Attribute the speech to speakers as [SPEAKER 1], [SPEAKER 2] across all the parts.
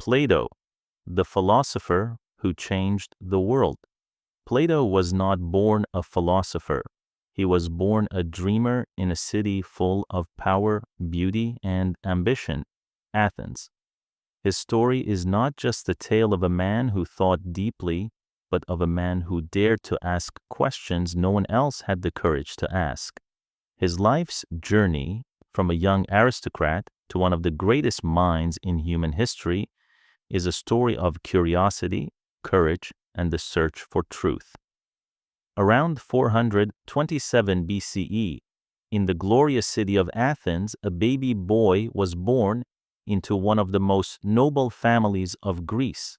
[SPEAKER 1] Plato, the philosopher who changed the world. Plato was not born a philosopher. He was born a dreamer in a city full of power, beauty, and ambition, Athens. His story is not just the tale of a man who thought deeply, but of a man who dared to ask questions no one else had the courage to ask. His life's journey, from a young aristocrat to one of the greatest minds in human history, is a story of curiosity, courage, and the search for truth. Around 427 BCE, in the glorious city of Athens, a baby boy was born into one of the most noble families of Greece.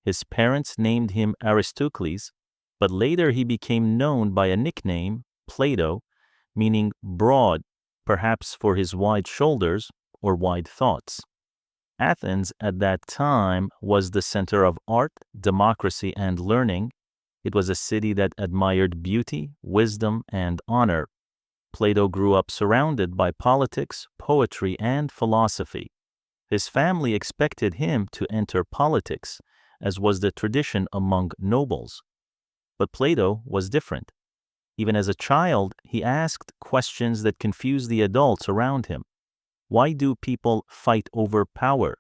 [SPEAKER 1] His parents named him Aristocles, but later he became known by a nickname, Plato, meaning broad, perhaps for his wide shoulders or wide thoughts. Athens at that time was the center of art, democracy, and learning. It was a city that admired beauty, wisdom, and honor. Plato grew up surrounded by politics, poetry, and philosophy. His family expected him to enter politics, as was the tradition among nobles. But Plato was different. Even as a child, he asked questions that confused the adults around him. Why do people fight over power?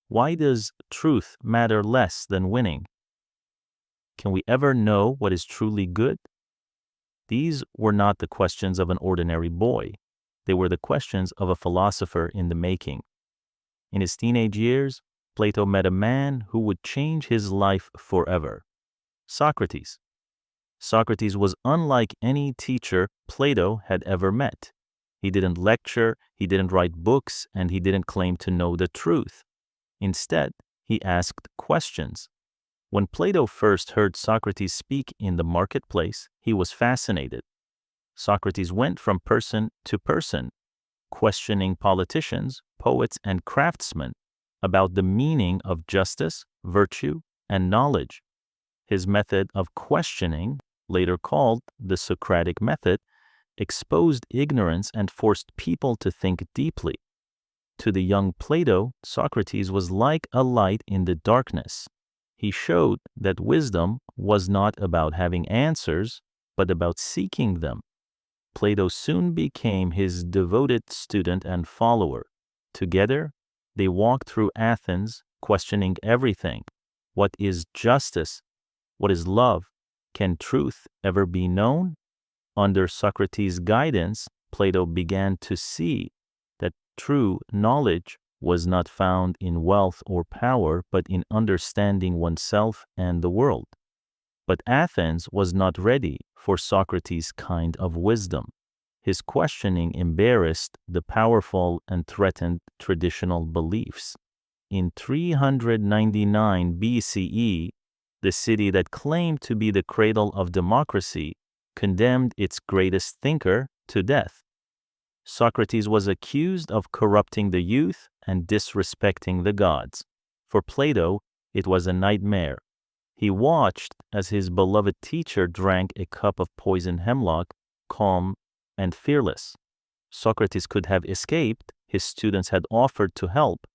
[SPEAKER 1] Why does truth matter less than winning? Can we ever know what is truly good? These were not the questions of an ordinary boy. They were the questions of a philosopher in the making. In his teenage years, Plato met a man who would change his life forever, Socrates. Socrates was unlike any teacher Plato had ever met. He didn't lecture, he didn't write books, and he didn't claim to know the truth. Instead, he asked questions. When Plato first heard Socrates speak in the marketplace, he was fascinated. Socrates went from person to person, questioning politicians, poets, and craftsmen about the meaning of justice, virtue, and knowledge. His method of questioning, later called the Socratic method, exposed ignorance and forced people to think deeply. To the young Plato, Socrates was like a light in the darkness. He showed that wisdom was not about having answers, but about seeking them. Plato soon became his devoted student and follower. Together, they walked through Athens, questioning everything. What is justice? What is love? Can truth ever be known? Under Socrates' guidance, Plato began to see that true knowledge was not found in wealth or power, but in understanding oneself and the world. But Athens was not ready for Socrates' kind of wisdom. His questioning embarrassed the powerful and threatened traditional beliefs. In 399 BCE, the city that claimed to be the cradle of democracy condemned its greatest thinker to death. Socrates was accused of corrupting the youth and disrespecting the gods. For Plato, it was a nightmare. He watched as his beloved teacher drank a cup of poisoned hemlock, calm and fearless. Socrates could have escaped, his students had offered to help,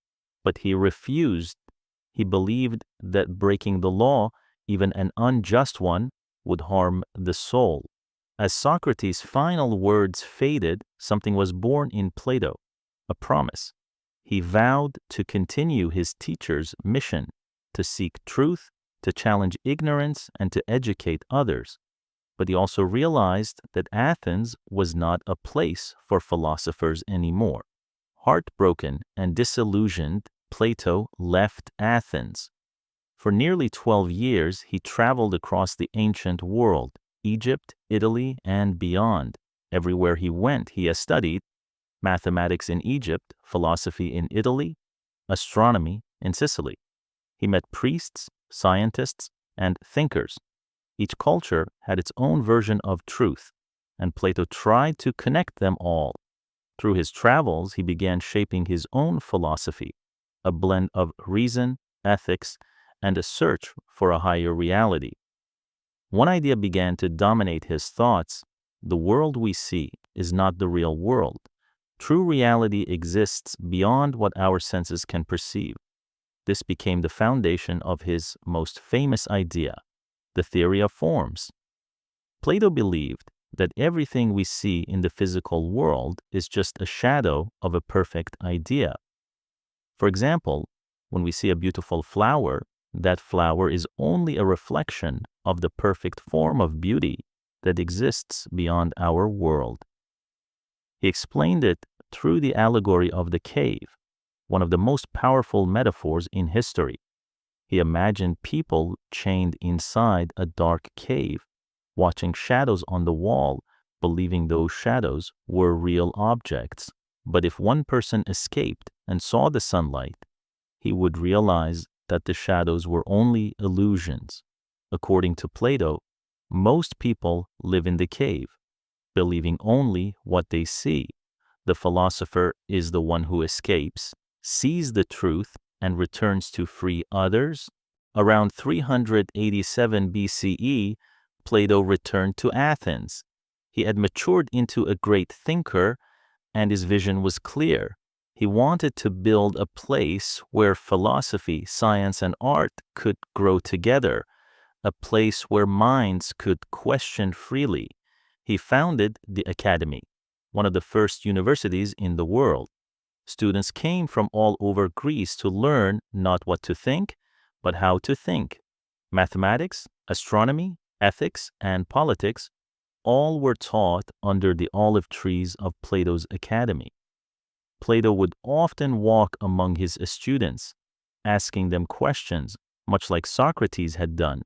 [SPEAKER 1] but he refused. He believed that breaking the law, even an unjust one, would harm the soul. As Socrates' final words faded, something was born in Plato, a promise. He vowed to continue his teacher's mission, to seek truth, to challenge ignorance, and to educate others. But he also realized that Athens was not a place for philosophers anymore. Heartbroken and disillusioned, Plato left Athens. For nearly 12 years, he traveled across the ancient world, Egypt, Italy, and beyond. Everywhere he went, he has studied mathematics in Egypt, philosophy in Italy, astronomy in Sicily. He met priests, scientists, and thinkers. Each culture had its own version of truth, and Plato tried to connect them all. Through his travels, he began shaping his own philosophy, a blend of reason, ethics, and a search for a higher reality. One idea began to dominate his thoughts: the world we see is not the real world. True reality exists beyond what our senses can perceive. This became the foundation of his most famous idea, the theory of forms. Plato believed that everything we see in the physical world is just a shadow of a perfect idea. For example, when we see a beautiful flower, that flower is only a reflection of the perfect form of beauty that exists beyond our world. He explained it through the allegory of the cave, one of the most powerful metaphors in history. He imagined people chained inside a dark cave, watching shadows on the wall, believing those shadows were real objects. But if one person escaped and saw the sunlight, he would realize that the shadows were only illusions. According to Plato, most people live in the cave, believing only what they see. The philosopher is the one who escapes, sees the truth, and returns to free others. Around 387 BCE, Plato returned to Athens. He had matured into a great thinker, and his vision was clear. He wanted to build a place where philosophy, science, and art could grow together, a place where minds could question freely. He founded the Academy, one of the first universities in the world. Students came from all over Greece to learn not what to think, but how to think. Mathematics, astronomy, ethics, and politics all were taught under the olive trees of Plato's Academy. Plato would often walk among his students, asking them questions, much like Socrates had done.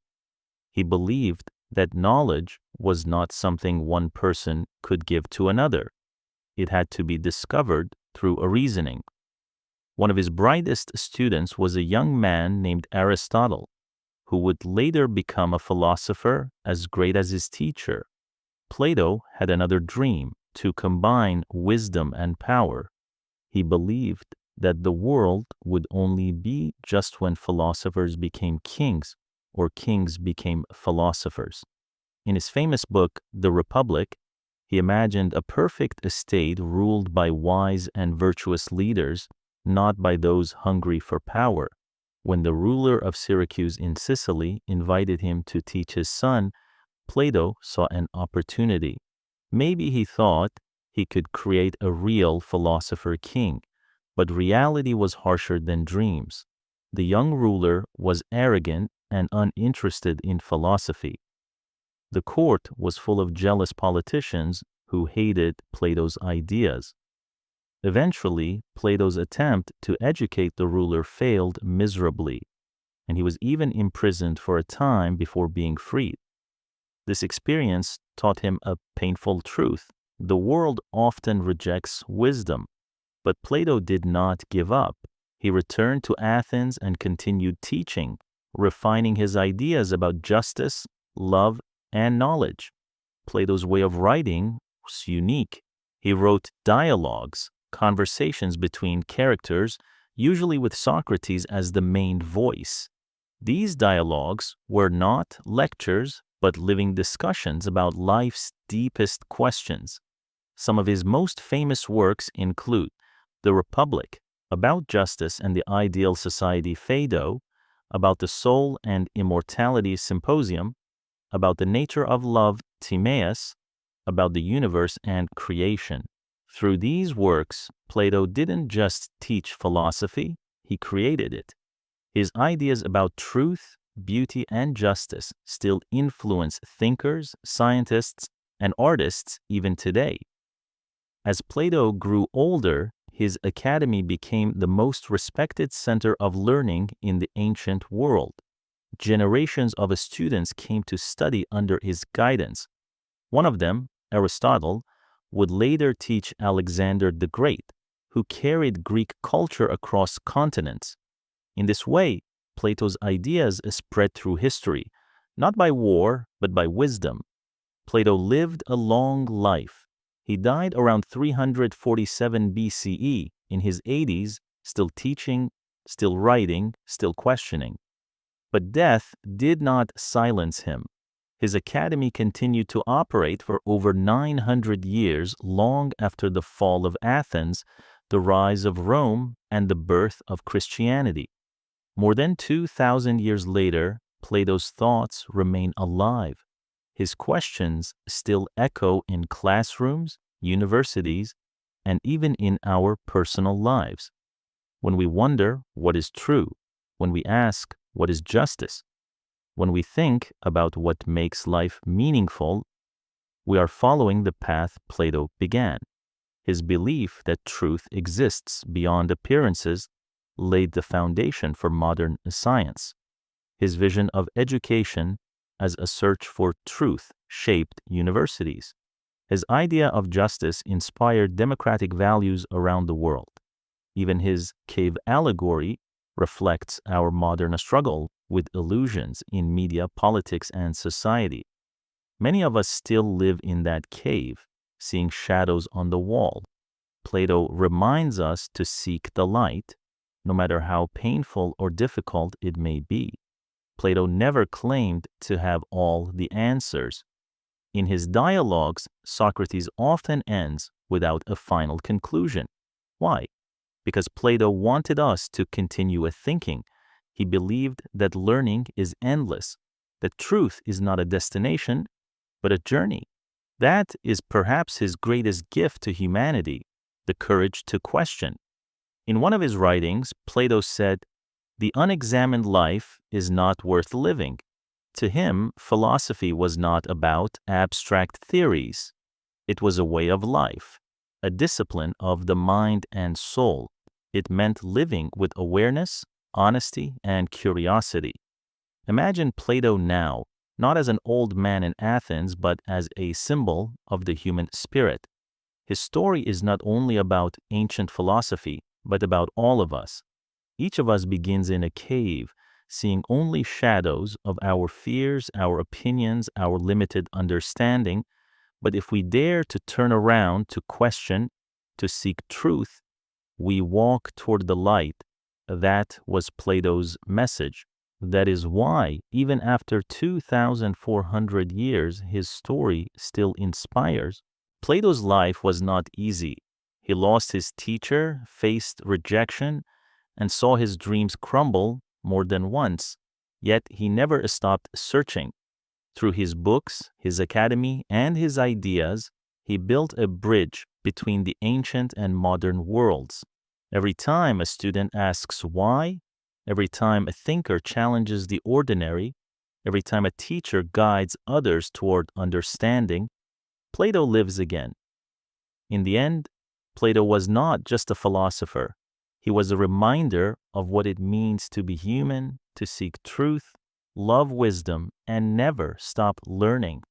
[SPEAKER 1] He believed that knowledge was not something one person could give to another. It had to be discovered through a reasoning. One of his brightest students was a young man named Aristotle, who would later become a philosopher as great as his teacher. Plato had another dream, to combine wisdom and power. He believed that the world would only be just when philosophers became kings or kings became philosophers. In his famous book, The Republic, he imagined a perfect estate ruled by wise and virtuous leaders, not by those hungry for power. When the ruler of Syracuse in Sicily invited him to teach his son, Plato saw an opportunity. Maybe he thought he could create a real philosopher king, but reality was harsher than dreams. The young ruler was arrogant and uninterested in philosophy. The court was full of jealous politicians who hated Plato's ideas. Eventually, Plato's attempt to educate the ruler failed miserably, and he was even imprisoned for a time before being freed. This experience taught him a painful truth. The world often rejects wisdom, but Plato did not give up. He returned to Athens and continued teaching, refining his ideas about justice, love, and knowledge. Plato's way of writing was unique. He wrote dialogues, conversations between characters, usually with Socrates as the main voice. These dialogues were not lectures, but living discussions about life's deepest questions. Some of his most famous works include The Republic, about justice and the ideal society Phaedo, about the soul and immortality Symposium, about the nature of love Timaeus, about the universe and creation. Through these works, Plato didn't just teach philosophy, he created it. His ideas about truth, beauty, and justice still influence thinkers, scientists, and artists even today. As Plato grew older, his academy became the most respected center of learning in the ancient world. Generations of students came to study under his guidance. One of them, Aristotle, would later teach Alexander the Great, who carried Greek culture across continents. In this way, Plato's ideas spread through history, not by war, but by wisdom. Plato lived a long life. He died around 347 BCE, in his 80s, still teaching, still writing, still questioning. But death did not silence him. His academy continued to operate for over 900 years, long after the fall of Athens, the rise of Rome, and the birth of Christianity. More than 2,000 years later, Plato's thoughts remain alive. His questions still echo in classrooms, universities, and even in our personal lives. When we wonder what is true, when we ask what is justice, when we think about what makes life meaningful, we are following the path Plato began. His belief that truth exists beyond appearances laid the foundation for modern science. His vision of education as a search for truth shaped universities. His idea of justice inspired democratic values around the world. Even his cave allegory reflects our modern struggle with illusions in media, politics, and society. Many of us still live in that cave, seeing shadows on the wall. Plato reminds us to seek the light, no matter how painful or difficult it may be. Plato never claimed to have all the answers. In his dialogues, Socrates often ends without a final conclusion. Why? Because Plato wanted us to continue thinking. He believed that learning is endless, that truth is not a destination, but a journey. That is perhaps his greatest gift to humanity, the courage to question. In one of his writings, Plato said, "The unexamined life is not worth living." To him, philosophy was not about abstract theories. It was a way of life, a discipline of the mind and soul. It meant living with awareness, honesty, and curiosity. Imagine Plato now, not as an old man in Athens, but as a symbol of the human spirit. His story is not only about ancient philosophy, but about all of us. Each of us begins in a cave, seeing only shadows of our fears, our opinions, our limited understanding. But if we dare to turn around, to question, to seek truth, we walk toward the light. That was Plato's message. That is why, even after 2,400 years, his story still inspires. Plato's life was not easy. He lost his teacher, faced rejection, and saw his dreams crumble more than once. Yet he never stopped searching. Through his books, his academy, and his ideas, he built a bridge between the ancient and modern worlds. Every time a student asks why, every time a thinker challenges the ordinary, every time a teacher guides others toward understanding, Plato lives again. In the end, Plato was not just a philosopher. He was a reminder of what it means to be human, to seek truth, love wisdom, and never stop learning.